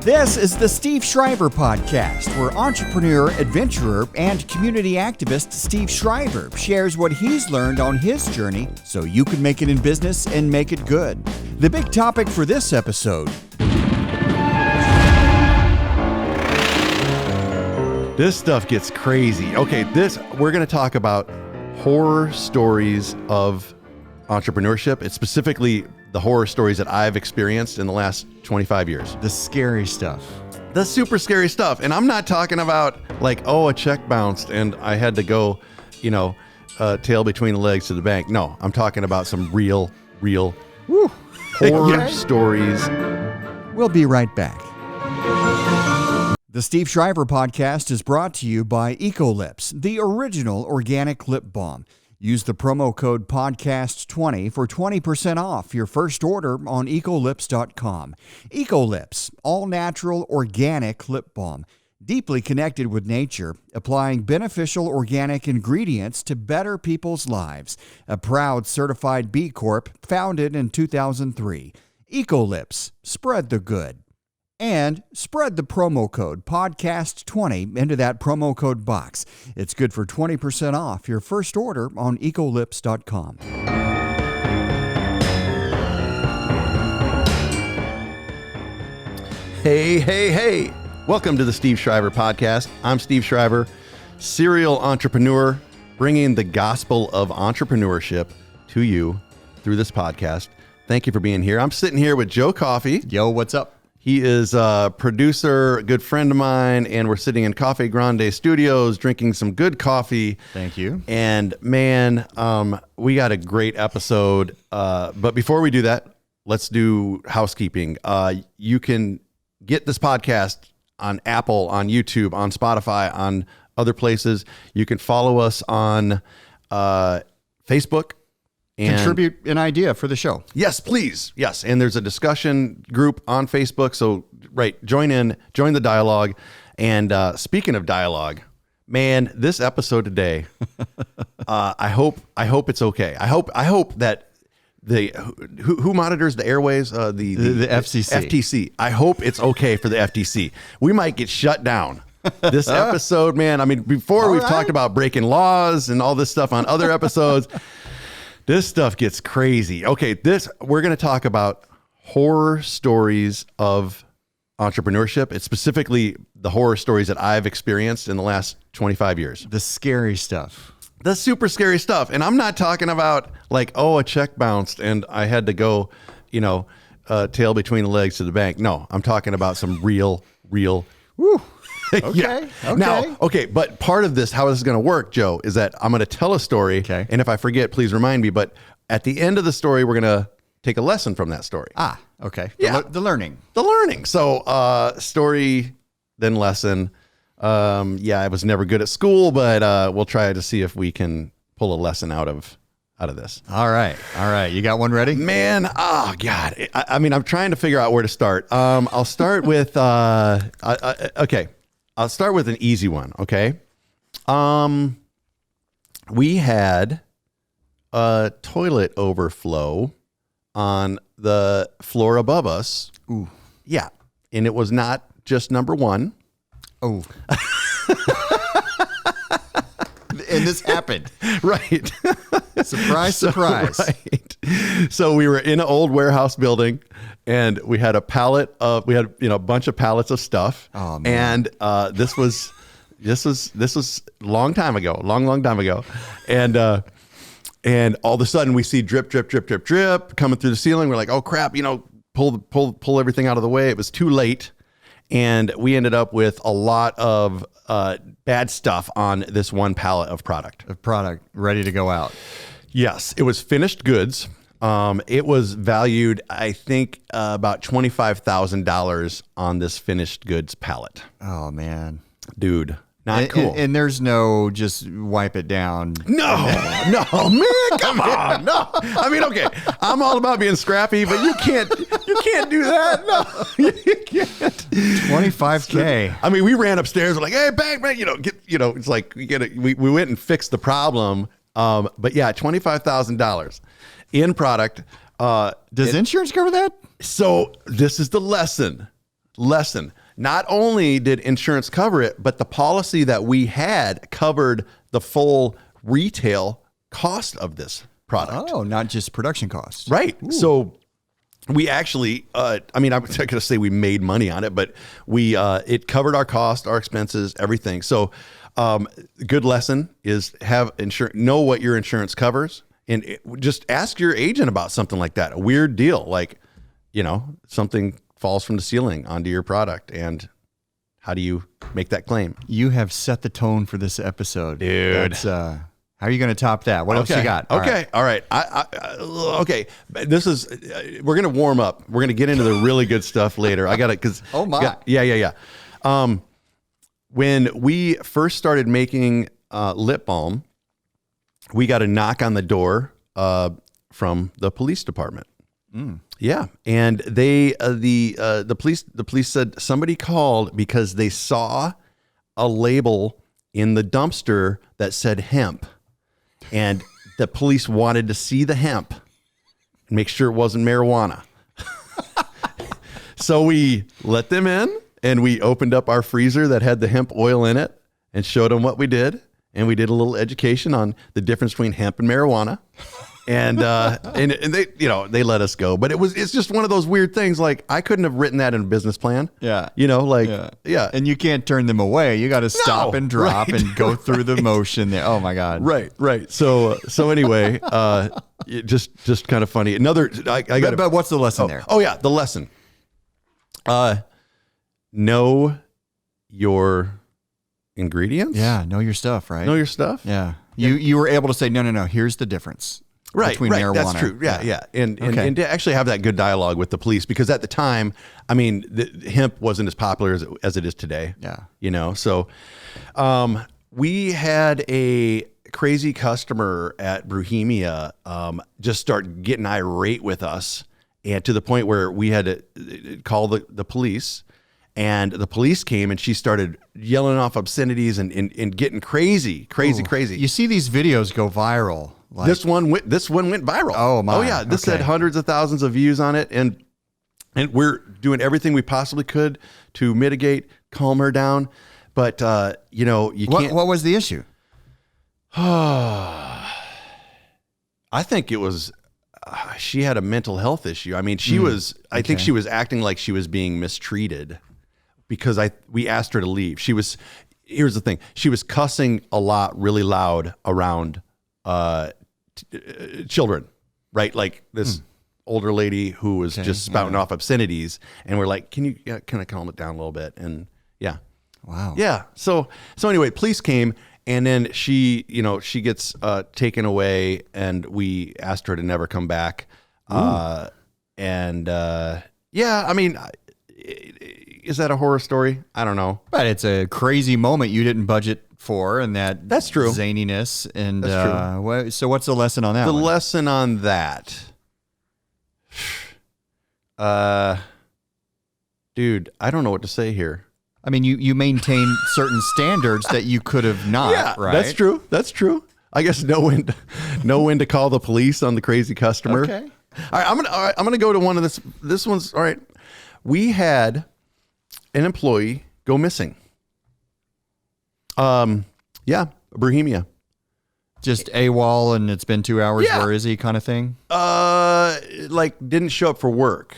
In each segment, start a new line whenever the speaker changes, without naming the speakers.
This is the Steve Shriver Podcast, where entrepreneur, adventurer, and community activist Steve Shriver shares what he's learned on his journey so you can make it in business and make it good. The big topic for this episode:
this stuff gets crazy. Okay, we're going to talk about horror stories of entrepreneurship. It's specifically the horror stories that I've experienced in the last 25 years.
the scary stuff.
The super scary stuff. And I'm not talking about like, a check bounced and I had to go, tail between the legs to the bank. No, I'm talking about some real horror stories.
We'll be right back. The Steve Shriver Podcast is brought to you by EcoLips, the original organic lip balm. Use the promo code podcast20 for 20% off your first order on ecolips.com. EcoLips, all natural organic lip balm, deeply connected with nature, applying beneficial organic ingredients to better people's lives. A proud certified B Corp, founded in 2003. EcoLips, spread the good. And spread the promo code podcast20 into that promo code box. It's good for 20% off your first order on ecolips.com.
Hey. Welcome to the Steve Shriver Podcast. I'm Steve Shriver, serial entrepreneur, bringing the gospel of entrepreneurship to you through this podcast. Thank you for being here. I'm sitting here with Joe Coffey.
Yo, what's up?
He is a producer, a good friend of mine, and we're sitting in Cafe Grande Studios drinking some good coffee.
Thank you.
And man, we got a great episode. But before we do that, let's do housekeeping. You can get this podcast on Apple, on YouTube, on Spotify, on other places. You can follow us on Facebook. And
contribute an idea for the show.
Yes, please. Yes. And there's a discussion group on Facebook. So, join the dialogue. And speaking of dialogue, man, this episode today, I hope it's okay. I hope that who monitors the airways? The
FCC.
FTC. I hope it's okay for the FTC. We might get shut down. This episode, man. I mean, before we've talked about breaking laws and all this stuff on other episodes. This stuff gets crazy. Okay, we're going to talk about horror stories of entrepreneurship. It's specifically the horror stories that I've experienced in the last 25 years.
The scary stuff.
The super scary stuff. And I'm not talking about like, a check bounced and I had to go, tail between the legs to the bank. No, I'm talking about some real.
Woo. Okay.
Yeah.
Okay.
Now, but part of this, how this is going to work, Joe, is that I'm going to tell a story.
Okay.
And if I forget, please remind me. But at the end of the story, we're going to take a lesson from that story.
Okay.
Yeah.
The learning.
So, story, then lesson. I was never good at school, but we'll try to see if we can pull a lesson out of this.
All right. You got one ready?
Man, oh God. I mean, I'm trying to figure out where to start. I'll start with, okay. I'll start with an easy one, okay? We had a toilet overflow on the floor above us.
Ooh.
Yeah, and it was not just number one.
Oh. And this happened.
Right.
Surprise.
Right. So we were in an old warehouse building and we had a a bunch of pallets of stuff.
Oh, man.
And this was long time ago. And all of a sudden we see drip coming through the ceiling. We're like, oh crap, pull everything out of the way. It was too late. And we ended up with a lot of bad stuff on this one pallet of product.
A product ready to go out.
Yes, it was finished goods. It was valued, I think, about $25,000 on this finished goods pallet.
Oh, man.
Dude, not cool.
And there's no just wipe it down.
No, man, come on. No. I mean, okay, I'm all about being scrappy, but you can't do that. No, you can't.
$25K.
I mean, we ran upstairs. We're like, hey, bang, it's like we went and fixed the problem. But yeah, $25,000 in product.
Does insurance cover that?
So this is the lesson. lesson. Not only did insurance cover it, but the policy that we had covered the full retail cost of this product.
Oh, not just production costs.
Right.
Ooh.
So we actually, I'm not going to say we made money on it, but it covered our cost, our expenses, everything. So good lesson is have insurance, know what your insurance covers, and just ask your agent about something like that. A weird deal, like, something falls from the ceiling onto your product, and how do you make that claim?
You have set the tone for this episode,
dude.
That's, how are you going to top that? What else you got?
All right. Okay. This is, we're going to warm up. We're going to get into the really good stuff later. I got it. Cause
oh my.
Yeah. When we first started making lip balm, we got a knock on the door from the police department.
Mm.
Yeah. And they, the police said somebody called because they saw a label in the dumpster that said hemp. And the police wanted to see the hemp and make sure it wasn't marijuana. So we let them in, and we opened up our freezer that had the hemp oil in it and showed them what we did. And we did a little education on the difference between hemp and marijuana. And they, they let us go. But it's just one of those weird things. Like, I couldn't have written that in a business plan.
Yeah.
Yeah.
And you can't turn them away. You got to stop and drop
right,
and go through the motion there. Oh my God.
Right. So anyway, just kind of funny. Another,
but what's the lesson there?
Oh yeah. The lesson. Know your ingredients.
Yeah. Know your stuff, right?
Know your stuff.
Yeah. You were able to say, no. Here's the difference. Between marijuana.
That's true. Yeah. And to actually have that good dialogue with the police, because at the time, I mean, the hemp wasn't as popular as it is today.
Yeah.
So we had a crazy customer at Bohemia just start getting irate with us, and to the point where we had to call the police. And the police came, and she started yelling off obscenities and getting crazy.
You see these videos go viral. Like,
this one went viral.
Oh my!
Oh yeah, this had hundreds of thousands of views on it, and we're doing everything we possibly could to mitigate, calm her down. But you can't.
What was the issue?
I think it was she had a mental health issue. I mean, she was. I think she was acting like she was being mistreated because we asked her to leave. Here's the thing. She was cussing a lot, really loud around children, right? Like this older lady who was just spouting off obscenities, and we're like, can I calm it down a little bit? And yeah.
Wow.
Yeah. So anyway, police came, and then she gets taken away, and we asked her to never come back. I mean, is that a horror story? I don't know.
But it's a crazy moment you didn't budget for, and that's
true.
Zaniness. And
that's true.
So what's the lesson on that?
The lesson on that, dude, I don't know what to say here.
I mean, you maintain certain standards that you could have not.
Yeah,
right?
That's true. I guess know when to call the police on the crazy customer.
Okay.
All right, I'm gonna go to one of this one's all right. We had an employee go missing. Bohemia.
Just AWOL, and it's been 2 hours.
Yeah.
Where is he, kind of thing?
Like didn't show up for work,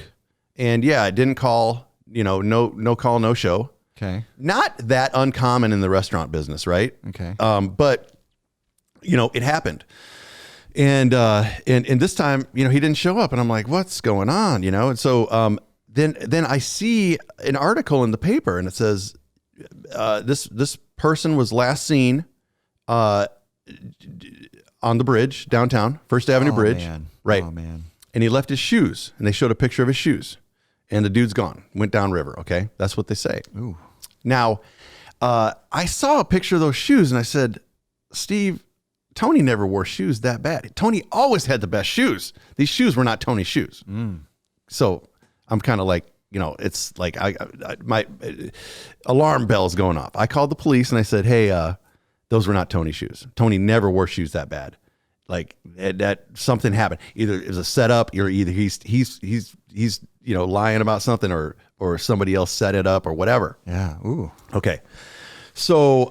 and didn't call. No call, no show.
Okay.
Not that uncommon in the restaurant business, right?
Okay.
But it happened. And this time, he didn't show up, and I'm like, what's going on? And so, then I see an article in the paper, and it says, this person was last seen, on the bridge downtown, First Avenue Bridge.
Man.
Right.
Oh man.
And he left his shoes, and they showed a picture of his shoes, and the dude's gone, went downriver. Okay. That's what they say.
Ooh.
Now, I saw a picture of those shoes, and I said, Steve, Tony never wore shoes that bad. Tony always had the best shoes. These shoes were not Tony's shoes. So I'm kind of like, it's like my alarm bell's going off. I called the police and I said, hey, those were not Tony's shoes. Tony never wore shoes that bad. like that something happened. Either it was a setup, or either he's lying about something, or somebody else set it up or whatever.
Yeah. Ooh.
Okay. So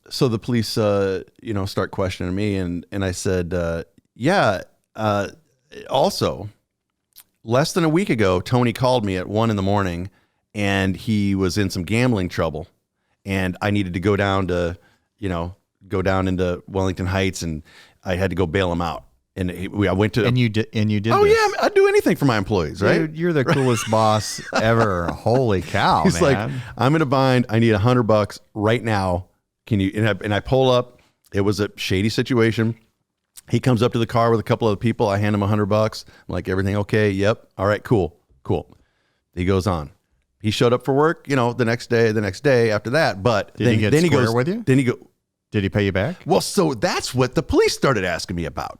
so the police start questioning me, and I said, also, less than a week ago, Tony called me at 1 a.m. and he was in some gambling trouble, and I needed to go down into Wellington Heights, and I had to go bail him out. And I went to,
and you did.
Oh
this.
yeah, I'd do anything for my employees, right?
Dude, you're the coolest boss ever. Holy cow,
He's
man.
like, I'm in a bind. I need $100 right now. Can you? And I pull up. It was a shady situation. He comes up to the car with a couple of people. I hand him $100. I'm like, everything okay? Yep. All right, cool. He goes on. He showed up for work, the next day after that. But
Did he get square with you? Did he pay you back?
Well, so that's what the police started asking me about.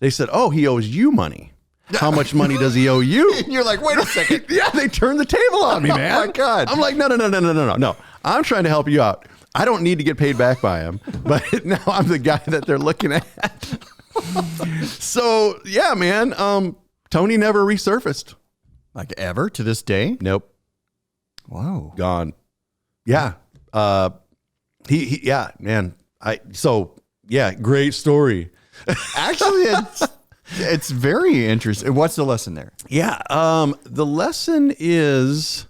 They said, oh, he owes you money. How much money does he owe you?
You're like, wait a second.
Yeah, they turned the table on me, man.
Oh my God.
I'm like, no. I'm trying to help you out. I don't need to get paid back by him, but now I'm the guy that they're looking at. So yeah, man. Tony never resurfaced.
Like ever to this day?
Nope.
Whoa.
Gone. Yeah. Yeah, man. Great story.
Actually, it's very interesting. What's the lesson there?
Yeah. The lesson is,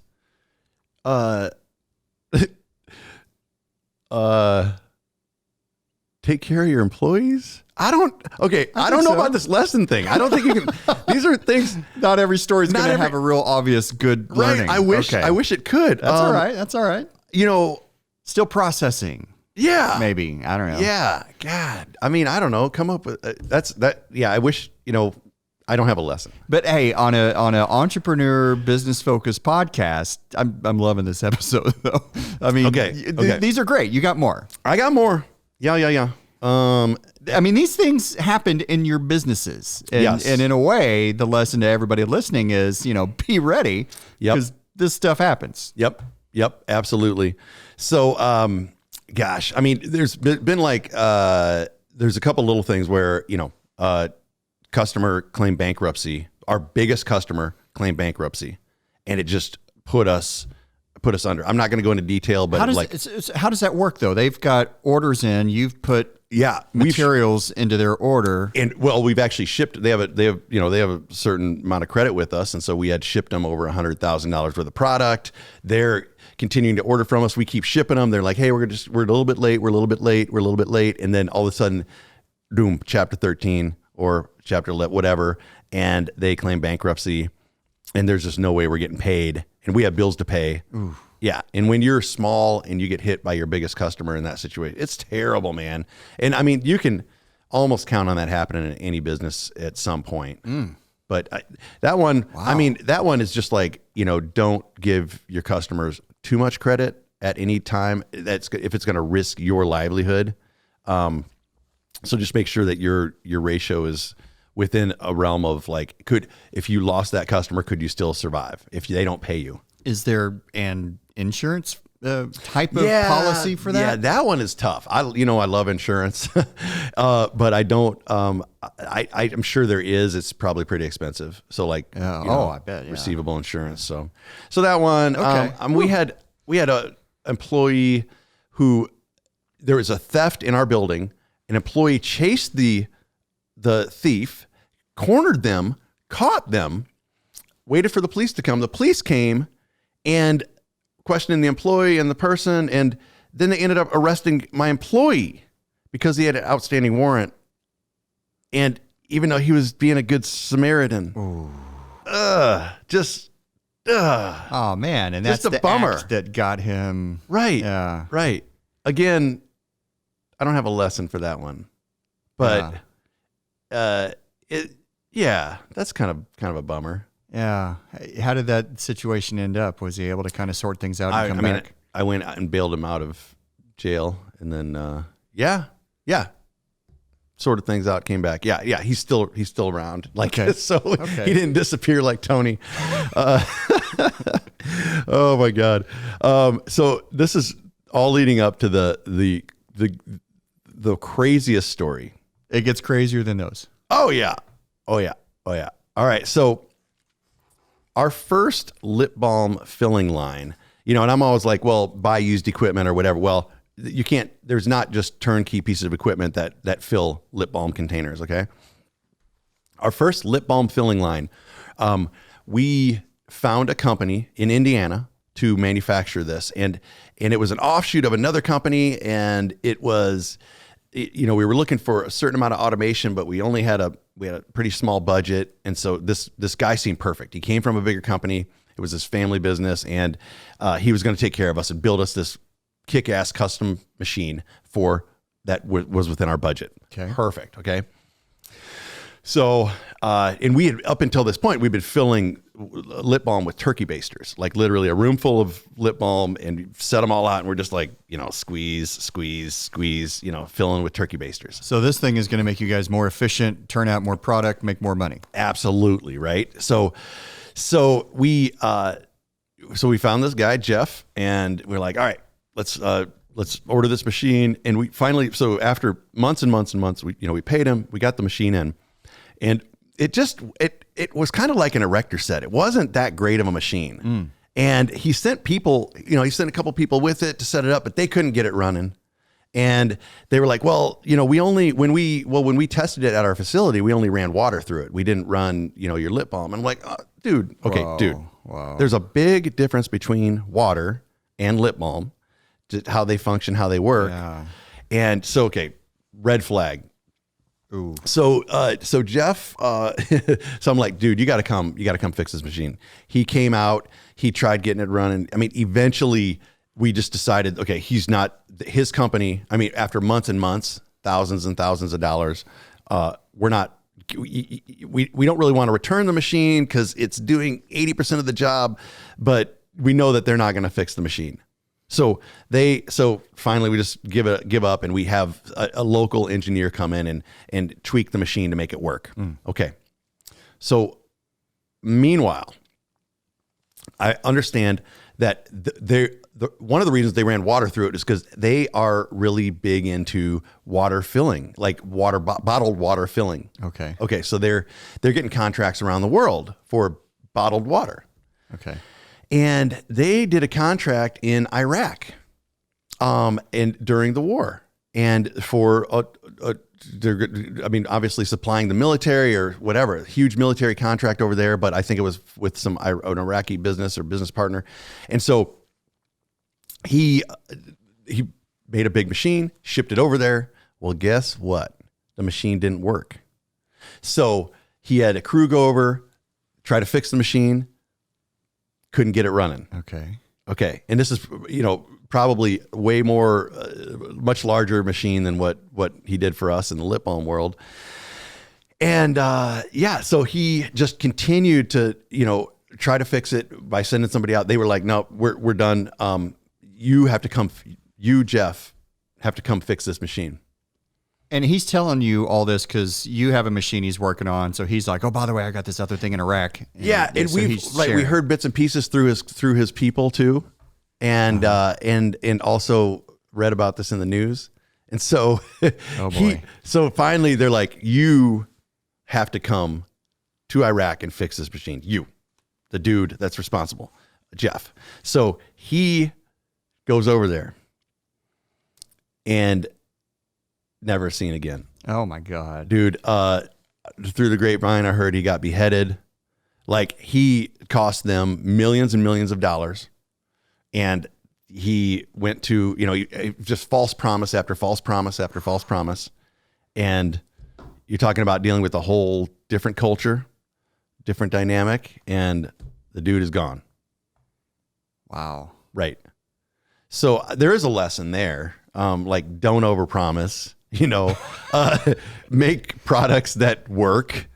take care of your employees. I don't know about this lesson thing. I don't think you can, these are things.
Not every story is going to have a real obvious good learning.
I wish it could.
That's all right. That's all right. Still processing.
Yeah.
Maybe. I don't know.
Yeah. God. I mean, I don't know. Come up with that. Yeah. I wish, I don't have a lesson.
But hey, on a entrepreneur business focused podcast, I'm loving this episode though. I mean, these are great. You got more.
I got more. Yeah.
I mean, these things happened in your businesses. And,
yes.
And in a way, the lesson to everybody listening is, be ready.
Yep.
Because this stuff happens.
Yep. Absolutely. So, gosh, I mean, there's been like, there's a couple little things where, customer claimed bankruptcy. Our biggest customer claimed bankruptcy, and it just put us under. I'm not going to go into detail, but
how does that work though? They've got orders in, you've put materials into their order,
and we've actually shipped. They have a certain amount of credit with us, and so we had shipped them over $100,000 worth of product. They're continuing to order from us. We keep shipping them. They're like, hey, we're a little bit late. We're a little bit late, and then all of a sudden, boom, chapter 13 or chapter 11, whatever, and they claim bankruptcy, and there's just no way we're getting paid, and we have bills to pay. Ooh. Yeah, and when you're small and you get hit by your biggest customer in that situation, it's terrible, man. And I mean, you can almost count on that happening in any business at some point. But that one, wow. I mean, that one is just like, don't give your customers too much credit at any time. If it's going to risk your livelihood. So just make sure that your ratio is within a realm of like, if you lost that customer, could you still survive if they don't pay you?
Is there an insurance type of policy for that?
Yeah, that one is tough. I love insurance, but I don't. I'm sure there is. It's probably pretty expensive. So like,
I bet
receivable insurance. So that one.
Okay.
We had a employee who there was a theft in our building. An employee chased the thief, cornered them, caught them, waited for the police to come. The police came and questioning the employee and the person, and then they ended up arresting my employee because he had an outstanding warrant. And even though he was being a good Samaritan,
oh man, and that's
just a bummer
act that got him
right.
Yeah,
right. Again, I don't have a lesson for that one, but that's kind of a bummer.
Yeah. How did that situation end up? Was he able to kind of sort things out and come back?
I went out and bailed him out of jail, and then sorted things out, came back. Yeah. He's still around. Like, okay. So he didn't disappear like Tony. Oh my God. So this is all leading up to the craziest story
It gets crazier than those.
Oh yeah. Oh yeah. Oh yeah. All right. So our first lip balm filling line, and I'm always like, well, buy used equipment or whatever. Well, you can't, there's not just turnkey pieces of equipment that fill lip balm containers. Okay. Our first lip balm filling line, we found a company in Indiana to manufacture this, and it was an offshoot of another company, and it was, we were looking for a certain amount of automation, but we had a pretty small budget, and so this guy seemed perfect. He came from a bigger company. It was his family business, and he was going to take care of us and build us this kick-ass custom machine for that was within our budget.
Okay,
perfect. Okay. So, and we had, up until this point, we've been filling lip balm with turkey basters, like literally a room full of lip balm, and set them all out. And we're just like, squeeze, filling with turkey basters.
So this thing is going to make you guys more efficient, turn out more product, make more money.
Absolutely. Right. So we found this guy, Jeff, and we're like, all right, let's order this machine. And we finally, so after months and months and months, we paid him, we got the machine in. And it was kind of like an erector set. It wasn't that great of a machine. And he sent people, he sent a couple people with it to set it up, but they couldn't get it running. And they were like, well, when we tested it at our facility, we only ran water through it. We didn't run, your lip balm. And I'm like, oh, dude,
Wow.
There's a big difference between water and lip balm, just how they function, how they work.
Yeah.
And so, okay, red flag.
Ooh.
So Jeff, so I'm like, dude, you got to come fix this machine. He came out, he tried getting it running. I mean, eventually we just decided, okay, he's not his company. I mean, after months and months, thousands and thousands of dollars, we don't really want to return the machine because it's doing 80% of the job, but we know that they're not going to fix the machine. So finally we just give up, and we have a local engineer come in and tweak the machine to make it work. Okay. So meanwhile, I understand that one of the reasons they ran water through it is because they are really big into water filling, like bottled water filling.
Okay.
Okay. So they're getting contracts around the world for bottled water.
Okay.
And they did a contract in Iraq, and during the war, and for obviously supplying the military or whatever, a huge military contract over there. But I think it was with an Iraqi business or business partner, and so he made a big machine, shipped it over there. Well, guess what? The machine didn't work. So he had a crew go over, try to fix the machine. Couldn't get it running. Okay. And this is, probably way more, much larger machine than what he did for us in the lip balm world. And, so he just continued to, try to fix it by sending somebody out. They were like, no, we're done. You have to come, Jeff, have to come fix this machine.
And he's telling you all this because you have a machine he's working on. So he's like, oh, by the way, I got this other thing in Iraq.
And so we heard bits and pieces through his people too. And, and also read about this in the news. And so
oh boy.
So finally they're like, you have to come to Iraq and fix this machine. You, the dude that's responsible, Jeff. So he goes over there and never seen again.
Oh my God.
Dude, through the grapevine, I heard he got beheaded. Like, he cost them millions and millions of dollars. And he went to, just false promise after false promise after false promise. And you're talking about dealing with a whole different culture, different dynamic, and the dude is gone.
Wow.
Right. So there is a lesson there. Like, don't overpromise. Make products that work.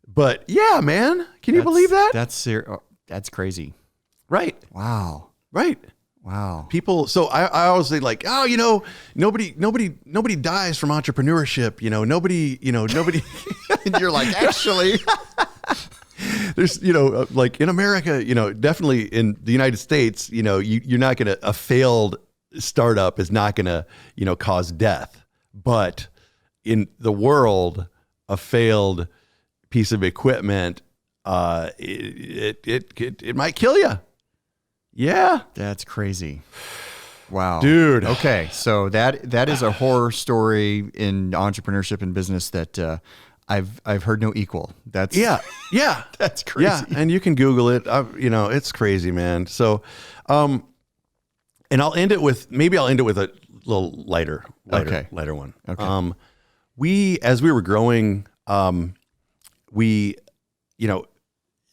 But yeah, man, can you believe that?
That's crazy.
Right.
Wow.
Right.
Wow.
People. So I always say, like, oh, nobody dies from entrepreneurship. Nobody.
And you're like, actually,
there's, like in America, definitely in the United States, you're not going to, a failed startup is not going to, cause death. But, in the world, a failed piece of equipment, it might kill you. Yeah.
That's crazy. Wow.
Dude.
Okay. So that is a horror story in entrepreneurship and business that I've heard no equal. That's
yeah.
That's crazy.
Yeah. And you can Google it. It's crazy, man. So, and I'll end it with a little lighter one.
Okay.
As we were growing,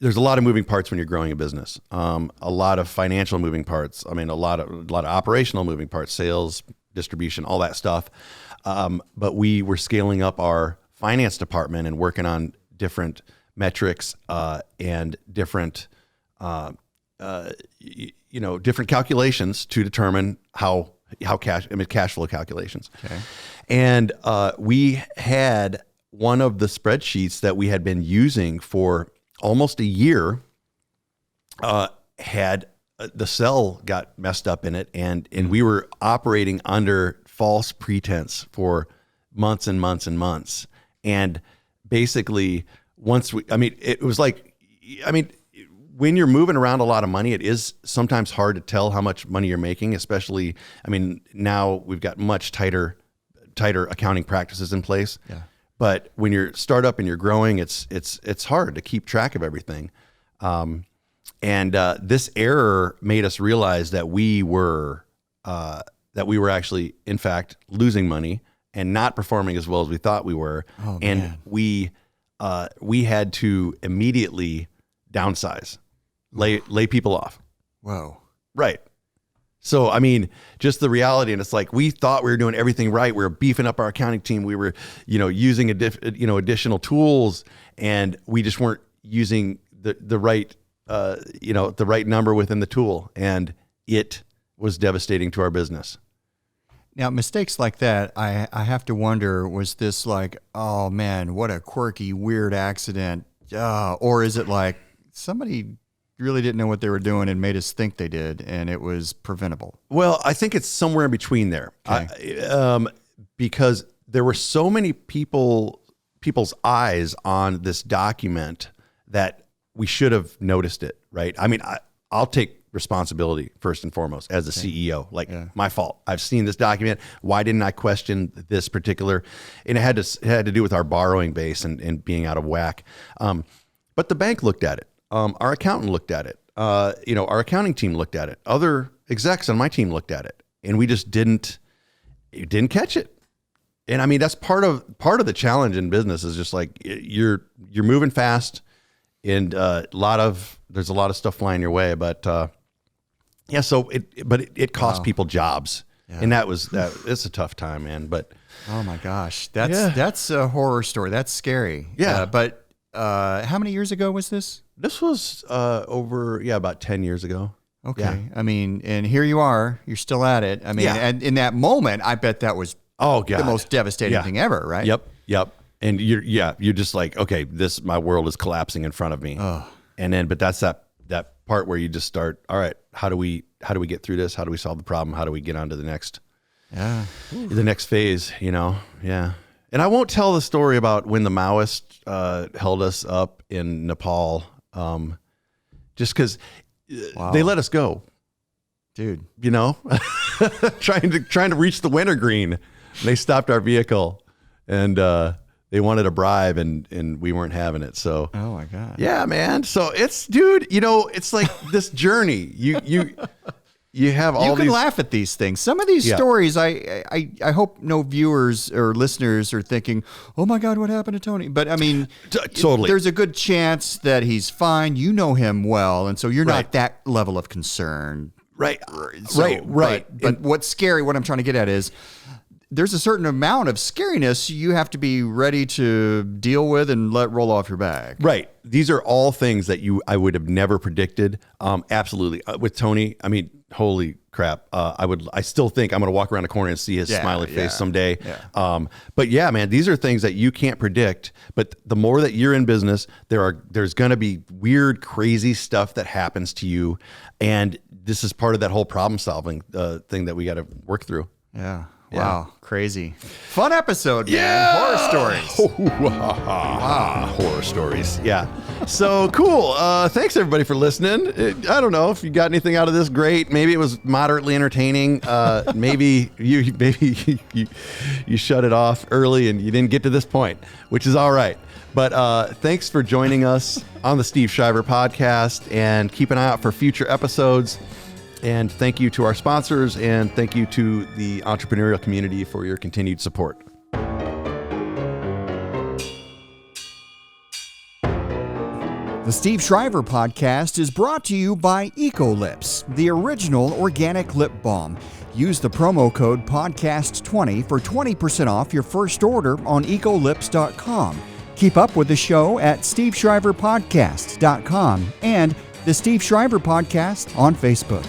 there's a lot of moving parts when you're growing a business. A lot of financial moving parts. I mean, a lot of operational moving parts, sales, distribution, all that stuff. But we were scaling up our finance department and working on different metrics and different different calculations to determine how cash flow calculations. Okay. And we had one of the spreadsheets that we had been using for almost a year had the cell got messed up in it, and we were operating under false pretense for months and months and months. And basically, it was like, when you're moving around a lot of money, it is sometimes hard to tell how much money you're making, especially, now we've got much tighter accounting practices in place.
Yeah.
But when you're startup and you're growing, it's hard to keep track of everything. And this error made us realize that we were actually, in fact, losing money and not performing as well as we thought we were.
Oh,
and
man.
we had to immediately downsize, lay people off.
Whoa.
Right. So, just the reality, and it's like, we thought we were doing everything right. We were beefing up our accounting team. We were, using additional tools, and we just weren't using the right, the right number within the tool. And it was devastating to our business.
Now, mistakes like that, I have to wonder, was this like, oh man, what a quirky, weird accident? Or is it like somebody really didn't know what they were doing and made us think they did, and it was preventable?
Well, I think it's somewhere in between there.
Okay.
Because there were so many people's eyes on this document that we should have noticed it, right? I'll take responsibility first and foremost as a CEO. My fault. I've seen this document. Why didn't I question this particular? And it had to do with our borrowing base and being out of whack. But the bank looked at it. Our accountant looked at it. Our accounting team looked at it. Other execs on my team looked at it, and we just didn't catch it. And that's part of the challenge in business is just like you're moving fast, and there's a lot of stuff flying your way. But so it cost people jobs, and it's a tough time, man. But
oh my gosh, that's a horror story. That's scary.
Yeah.
But how many years ago was this?
This was about 10 years ago.
Okay.
Yeah.
And here you are, you're still at it. And in that moment, I bet that was the most devastating thing ever, right?
Yep. And you're just like, okay, my world is collapsing in front of me.
Oh.
But that's that part where you just start, all right, how do we get through this? How do we solve the problem? How do we get on to the next phase, Yeah. And I won't tell the story about when the Maoists held us up in Nepal, just because they let us go,
dude.
trying to reach the wintergreen. They stopped our vehicle, and they wanted a bribe, and we weren't having it. So,
oh my God,
yeah, man. So it's, dude, it's like this journey. You have all.
You can laugh at these things. Some of these stories, I hope no viewers or listeners are thinking, "Oh my God, what happened to Tony?" But
totally,
there's a good chance that he's fine. You know him well, and so you're not that level of concern,
right?
Right. But what's scary? What I'm trying to get at is, there's a certain amount of scariness you have to be ready to deal with and let roll off your back.
Right. These are all things that I would have never predicted. Absolutely. With Tony, holy crap. I still think I'm going to walk around the corner and see his smiley face someday.
Yeah.
But yeah, man, these are things that you can't predict. But the more that you're in business, there's going to be weird, crazy stuff that happens to you. And this is part of that whole problem solving thing that we got to work through.
Yeah. Wow, crazy. Fun episode, man. Horror stories.
Wow. Horror stories. Yeah. So cool. Thanks everybody for listening. I don't know if you got anything out of this. Great. Maybe it was moderately entertaining. Maybe you shut it off early and you didn't get to this point, which is all right. But thanks for joining us on the Steve Shriver podcast, and keep an eye out for future episodes. And thank you to our sponsors, and thank you to the entrepreneurial community for your continued support.
The Steve Shriver podcast is brought to you by Ecolips, the original organic lip balm. Use the promo code podcast20 for 20% off your first order on ecolips.com. Keep up with the show at steveshriverpodcast.com and the Steve Shriver Podcast on Facebook.